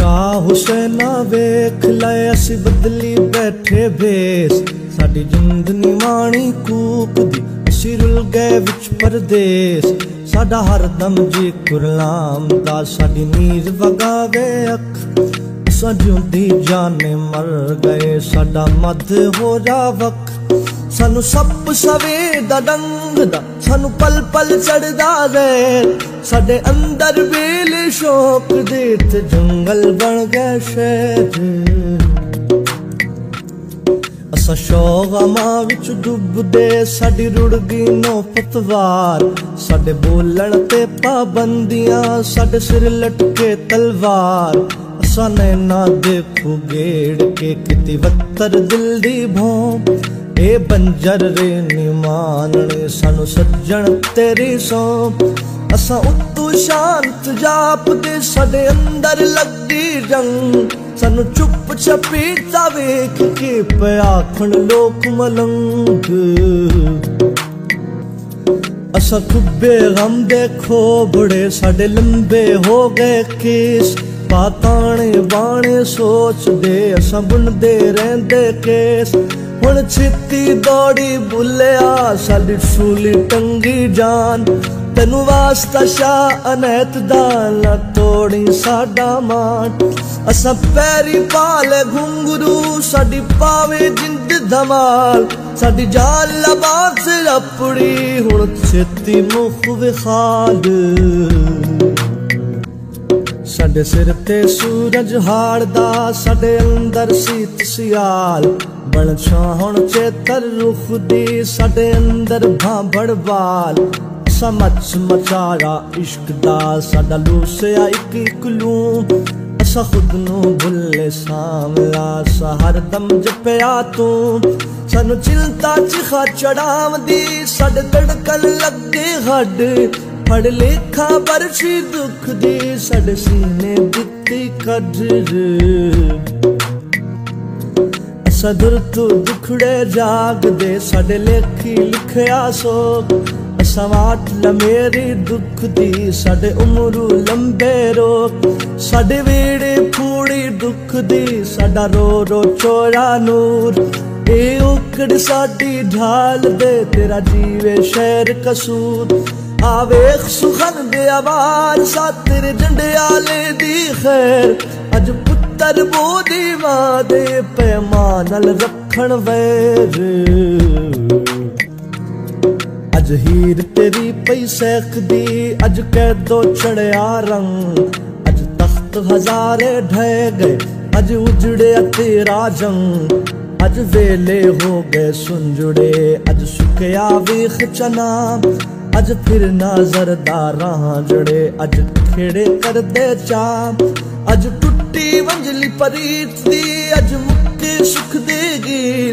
शाह हुसैना वेख लए असी बदली बैठे भेस, साडी जिंद निमाणी कूक दी असी रुल गए विच परदेस। साडा हरदम जी गुरलाम दा साडी नीर वगावे अख, असां जिउंदी जाने मर गए साडा मध हो रावक। सानू सप सवे दा डंग दा सानू पल पल चढ़दा रैल, साडे अंदर बेले शौक दे ते जंगल बन गए शहर। असा शौगमा विच डुबदे साडी रुड़ गई नो पतवार, साडे बोलण ते पाबंदियां साडे सिर लटके तलवार। असा नैना देखू गेड़ के किती वत्तर दिल दी भौं, ए बंजर रे निमानने सानू सज्जन तेरी सौंप। असा उत्तू शांत जाप दे साडे अंदर लगदी जंग, सानू चुप चपीता वेख के आखण लोक मलंग। असा खुब्बे गम देखो बड़े साडे लंबे हो गए केस, पाताने बाणे सोच दे असा बुनदे रहंदे केस। हुण छिती दौड़ी बुलिया साडी सूली टंगी जान, तेनू वास्ता शाह अनैत दा ना तोड़ी साडा मान। असा पैरी पाले घुंगरू साडी पावे जिंद धमाल, साडी जान लबास अपड़ी हुण छिती मुख विखाल। साडे सिर ते सूरज हाड़दा साडे अंदर सीत सियाल, बण छाहण चेतर रुख दी साडे अंदर भांभड़ बाल। असा मच मचारा इश्क दा साडा लूसिया इक इक लूं, असा खुद नू भुल्ले सामला सा हरदम जपिया तू। सानू चिंता चिखा चढ़ावदी साडे धड़कन लगे हड, फड़ लेखा बरछी दुख दी साडे सीने दित्ती कढ। असा दुर तू दुखड़े जाग दे साडे लेखी लिखया सोग, असा वाट ल मेरी दुख दी साडे उमरू लंबे रोग। साडे वेड़े फूड़ी दुख दी साडा रो रो चोरा नूर, ए उकड़ साडी ढाल दे तेरा जीवे शहर कसूर। आवेख सुखन दे आवार सा तेरे जंडियाले दी खैर, अज पुत्तर बोदी मां दे पैमानल रखण वैर। अज हीर तेरी पई सैख दी अज कैदो चढ़िया रंग, अज तख्त हजारे ढह गए अज उजड़िया तेरा जंग। अज वेले हो गए सुंजड़े अज सुखया वेख चना, अज फिर नाजरदारा जड़े अज खेड़े कर दे चाम। अज टुट्टी वंजली परीत दी अज मुक्के सुख देगी,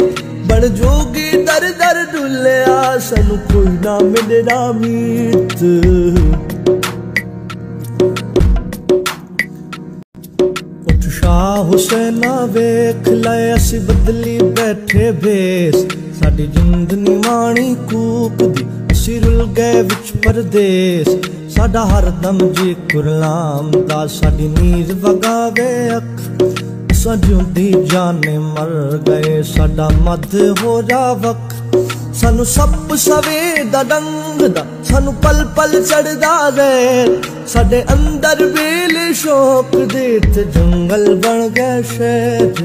बड़ जोगी दर दर डुलिया सानू कोई ना मिलना मीत। उठ शाह हुसैना वेख लए असी बदली बैठे भेस, साडी जिंद निमाणी कूक दी असी रुल गए विच परदेस। साडा हरदम जी गुरलाम दा साडी नीर वगावे अख, असां जिउंदी जाने मर गए साडा मध हो रावक। सानू सप सवे दा डंग दा सानू पल पल चढ़दा रैल, साडे अंदर बेले शौक दे ते जंगल बन गए शहर।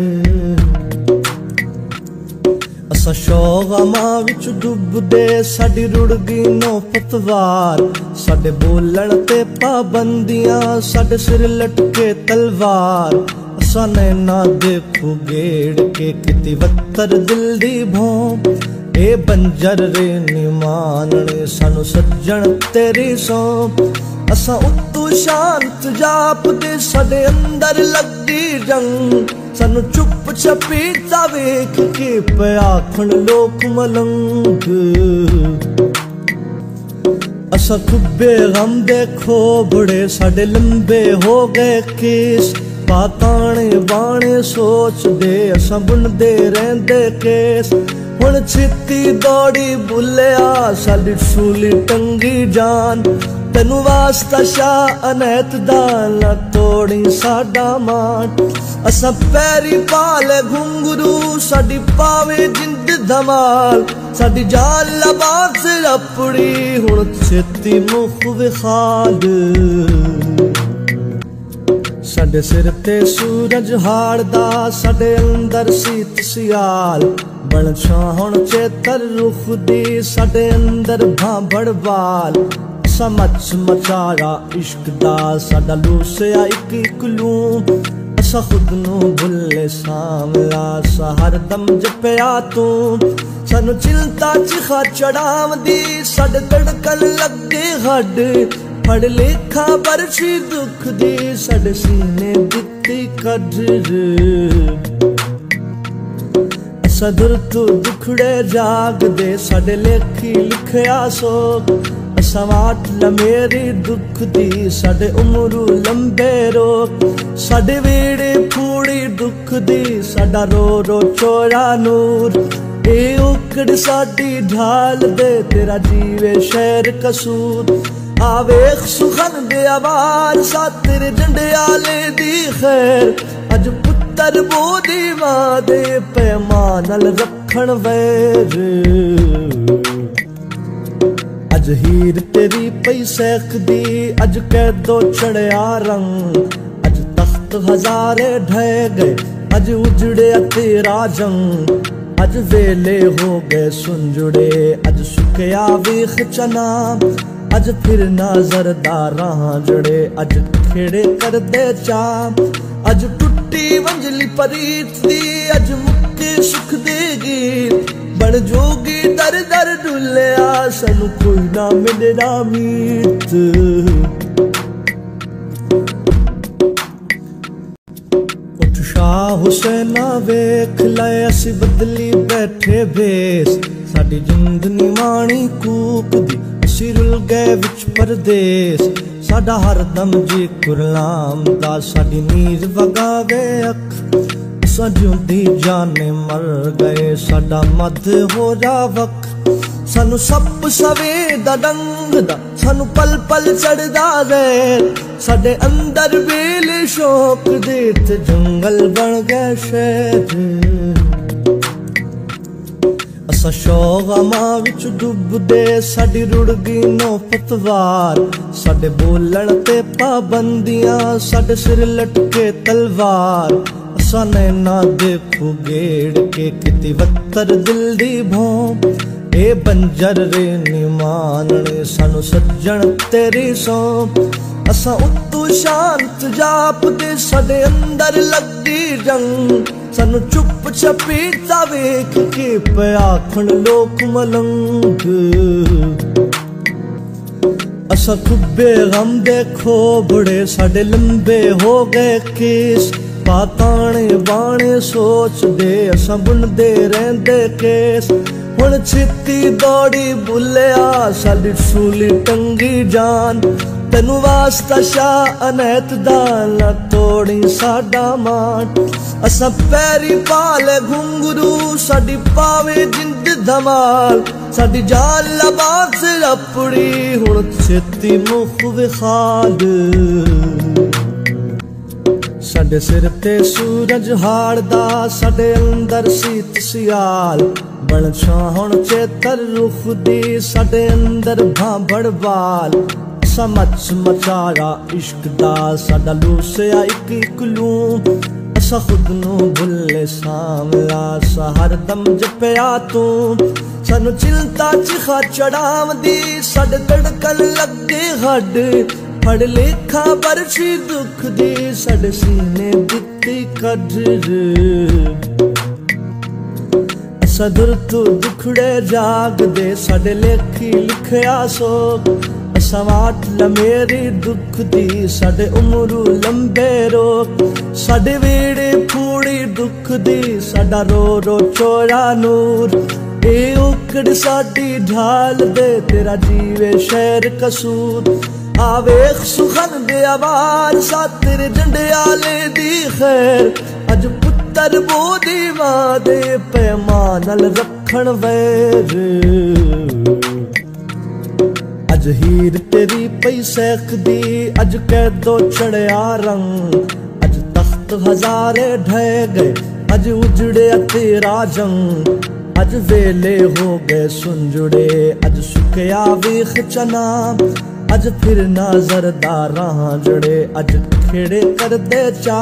असा शौगमा विच डुबदे साडी रुड़ गई नो पतवार, साडे बोलण ते पाबंदियां साडे सिर लटके तलवार। असा नैना देखू गेड़ के किती वत्तर दिल दी भौं, ए बंजर रे निमानने सानू सज्जन तेरी सौंप। असा उत्तू शांत जाप दे साडे अंदर लगदी जंग, सानू चुप चपीता वेख के आखण लोक मलंग। असा खुब्बे गम देखो बड़े साडे लंबे हो गए केस, पाताने बाणे सोच दे असा बुनदे रहंदे केस। हुण छिती दौड़ी बुलिया साडी सूली टंगी जान, तेनू वास्ता शाह अनैत दा ना तोड़ी साडा मान। असा पैरी पाले घुंगरू साडी पावे जिंद धमाल। साडी जान लबात से अपड़ी हुण छेती मुख विखाल। साडे सिर ते सूरज हाड़दा साडे अंदर सीत सियाल। बन छाहण चेतर रुख दी साडे अंदर भांभड़ बाल। असा मच मचाया इश्क दा साडा लूसिया इक इक लूं। असा खुद नू भुल्ले सामला सा हरदम जपिया तू। सानू चिंता चिखा चढ़ावदी साडे धड़कन लगे हड। फड़ लेखा बरछी दुख दी साडे सीने दित्ती कदर। असा दुर तू दुखड़े जाग दे साडे लेखी लिखया सोग। असा वाट लमेरी दुख दी साडे उमरू लंबे रोक। साडे वेड़े फूड़ी दुख दी साडा रो रो चोरा नूर। ए उकड़ साडी ढाल दे तेरा जीवे शहर कसूर। आवेख सुखन दे आवाज सा तेरे जंडियाले दी खैर। अज पुत्तर बोधी मां दे पैमानल रखण वैर। अज हीर तेरी पई सैख दी अज कैदो चढ़िया रंग। अज तख्त हजारे ढह गए अज उजड़े तेरा जंग। अज वेले हो गए सुंजुड़े अज सुखया वेख चना। अज फिर नाजरदारा जड़े अज खेड़े कर दे चा। अज टुट्टी वंजली परीत दी अज मुक्के सुख देगी। बड़ जोगी दर दर डुलिया सानू कोई ना मिले ना मीत। उठ शाह हुसैना वेख लै असी बदली बैठे भेस। साडी जिंद निमाणी कूक दी असी रुल गए विच परदेस। साडा हरदम जी कुरलाम दा साडी नीर वगावे अख। असा जिउंदी जाने मर गए साडा मद हो जा वख। सानू सप सवे दा डंग दा सानू पल पल चढ़दा गैर। साडे अंदर बेले शौक दे ते जंगल बन गए शहर। असा शौगमा विच डुबदे साडी रुड़ गई नो पतवार। साडे बोलण ते पाबंदियां साडे सिर लटके तलवार। असा नैना देखू गेड़ के किती वत्तर दिल दी भौं। ए बंजर रे नी मानने सानू सज्जन तेरी सौंप। असा उत्तू शांत जाप दे साडे अंदर लगी जंग। सानू चुप छपीता वेख के पयाखण लोक मलंग। असा खुबे गम देखो बड़े साडे लंबे हो गए केस। पाताने बाणे सोच दे असा बुनदे रहंदे केस। हुण छिती दौड़ी बुलिया साडी सूली टंगी जान। तेनू वास्ता शाह अनैत दा ना तोड़ी साडा मान। असा पैरी पाले घुंगरू साडी पावे जिंद धमाल। साडी जान लबात से अपड़ी हुण छेती मुख विखाल। साडे सिर ते सूरज हाड़दा साडे अंदर सीत सियाल। बन छाहण चेतर रुख दी साडे अंदर भांभड़ बाल। असा मच मचाया इश्क दा साडा लूसिया इक इक लूं। असा खुद नू भुल्ले सामला सा हरदम जपिया तू। सानू चिंता चिखा चढ़ावदी साडे धड़कन लगे हड। फड़ लेखा बरछी दुख दी साडे सीने दित्ती कदर। असा दुर तू दुखड़े जाग दे साडे लेखी लिखया सोग। असा वाट लमेरी दुख दी साडे उमरू लंबे रोक। साडे वेड़े फूड़ी दुख दी साडा रो रो चोरा नूर। ए उकड़ साडी ढाल दे तेरा जीवे शहर कसूर। आवेख सुखन दे आवाज सा तेरे जंडियाले दी खैर। अज पुत्तर बोधी मां दे पैमानल रखण वैर। अज हीर तेरी पई सैख दी, अज कैदो चढ़िया रंग, अज तख्त हजारे ढह गए, अज उजड़े तेरा जंग, अज वेले हो गए सुंजुड़े, अज सुकया वेख चना, अज फिर ना जरदारा जड़े, अज खेड़े कर दे चा,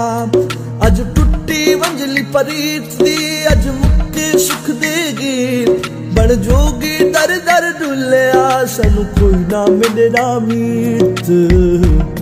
अज टुट्टी वंजली परीत दी, अज मुक्के सुख देगी, बड़ जोगी दर दर डुलिया, सानू कोई ना मिले ना मीत।